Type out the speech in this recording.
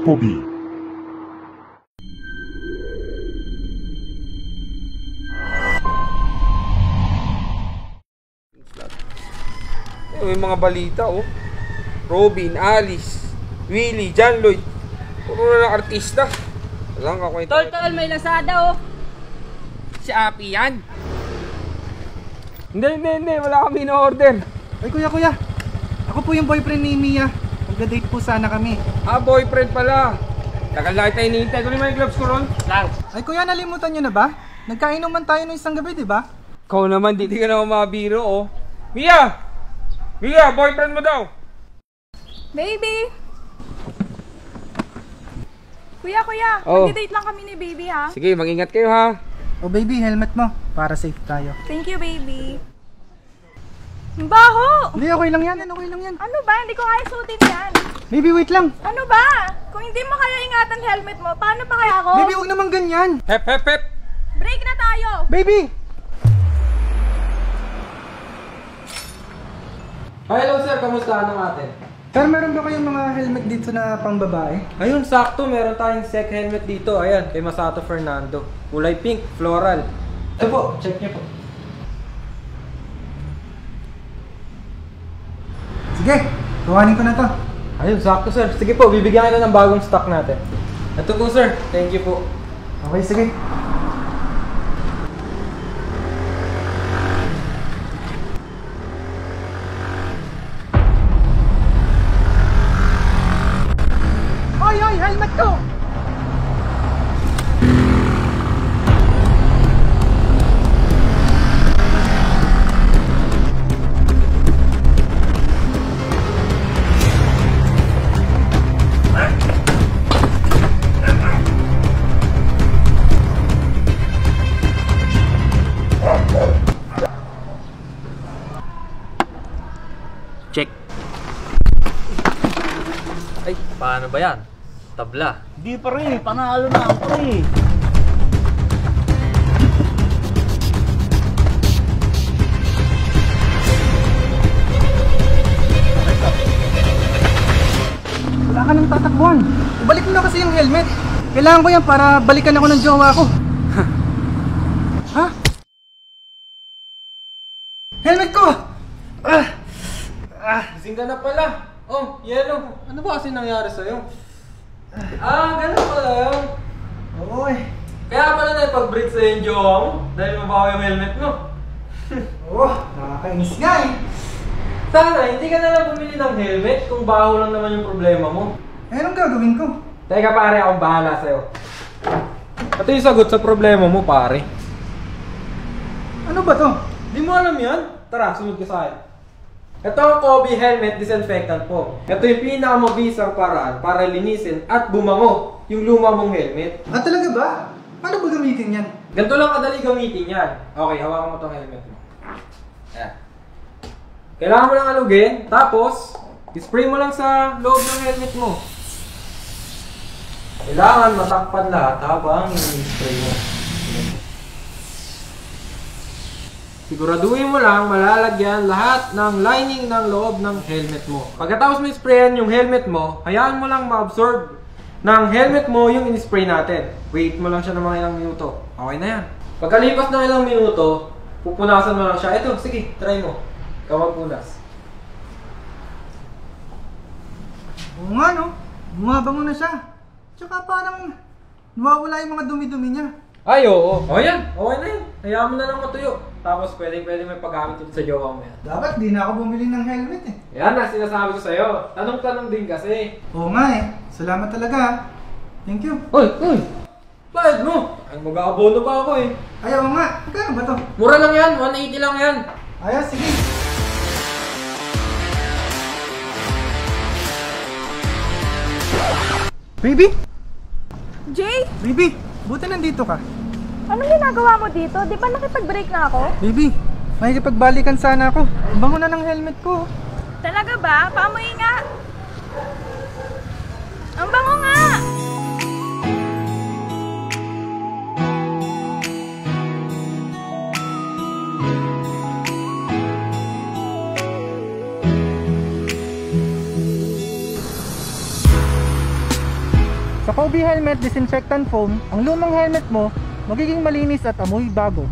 Kobe. May mga balita oh. Robin, Alice, Willie, John Lloyd. Puro na ng artista. Walang kakwento. Tol, may Lazada oh. Si Api yan. Hindi. Wala kami na-order. Ay kuya. Ako po yung boyfriend ni Mia. Magda-date po sana kami. Ah, boyfriend pala. Tagal na kita hinihintay. Kunin mo yung gloves ko ron. Lang. Ay kuya, nalimutan nyo na ba? Nagkainuman tayo ng isang gabi, di ba? Ikaw naman, di ka naman mabiro oh. Mia, boyfriend mo daw. Baby! Kuya, Oh. mag-date lang kami ni baby ha. Sige, mag-ingat kayo ha. O baby, helmet mo. Para safe tayo. Thank you, baby. Ang baho! Hindi, okay lang yan. Ano ba? Hindi ko kaya suotin yan. Baby, wait lang. Ano ba? Kung hindi mo kaya ingatan helmet mo, paano pa kaya ako? Baby, huwag naman ganyan. Hep. Break na tayo! Baby! Hello sir, kamusta? Anong atin? Sir, meron ba kayong mga helmet dito na pang babae? Ayun, sakto. Meron tayong SEC helmet dito. Ayan, kay Masato Fernando. Kulay pink, floral. Ito po, check niyo po. Sige, kuhanin ko na to. Ayun, sakto sir. Sige po, bibigyan kita ng bagong stock natin. Ito po sir. Thank you po. Okay, sige. Hoy, helmet ko! Check. Ay, paano ba yan? Tabla. Di pa rin, panalo na ako eh. Wala ka nang tatakbuhan. Ibalik mo na kasi yung helmet. Kailangan ko yan para balikan ako ng jowa ko. Ha? Helmet ko! Gising ka na pala. Oh, yellow. Ano ba kasi nangyari sa'yo? Ganun pala yun. Oo eh. Kaya pala naipag-break sa'yo yung jowa mo dahil mabaho yung helmet mo. Oo, nakakainis nga eh. Sana, hindi ka na lang bumili ng helmet kung baho lang naman yung problema mo. Eh, anong gagawin ko? Teka pare, akong bahala sa'yo. Ito yung sagot sa problema mo pare. Ano ba to? Di mo alam yan? Tara, sunod ka sa akin. Ito ang Kobe Helmet Disinfectant po. Ito yung pinakamabisang paraan para linisin at bumango yung luma mong helmet. Ah, talaga ba? Paano ba gamitin yan? Ganito lang kadali gamitin yan. Okay, hawakan mo tong helmet mo. Ayan. Kailangan mo lang alugin, tapos spray mo lang sa loob ng helmet mo. Kailangan matakpan lahat habang i-spray mo. Siguraduhin mo lang malalagyan lahat ng lining ng loob ng helmet mo. Pagkatapos mo i-sprayan yung helmet mo, hayaan mo lang ma-absorb ng helmet mo yung in-spray natin. Wait mo lang siya ng mga ilang minuto. Okay na yan. Pagkalipas ng ilang minuto, pupunasan mo lang siya. Ito, sige, try mo. Ikaw magpunas. Oo nga no, bumabango na siya. Tsaka parang nawawala yung mga dumi-dumi niya. Ay, oo. O yan, okay na yan. Hayaan mo na lang matuyo. Tapos pwede may paggamit ulit sa jowa mo yan. Dapat di na ako bumili ng helmet eh. Yan na, sinasabi ko sa'yo. Tanong-tanong din kasi. Oo nga eh, salamat talaga ah. Thank you. Uy! Bayad mo! Ang mag-aabono pa ako eh. Ayaw nga, magkano ba to? Mura lang yan, 180 lang yan. Ayos, sige. Baby? Jay, Baby, buti nandito ka. anong ginagawa mo dito? Di ba nakipag-break na ako? Baby, makikipagbalikan sana ako. Ang bango na ng helmet ko. Talaga ba? Paamoy nga. Ang bango nga! Sa Fobi Helmet Disinfectant Foam, ang lumang helmet mo magiging malinis at amoy bago.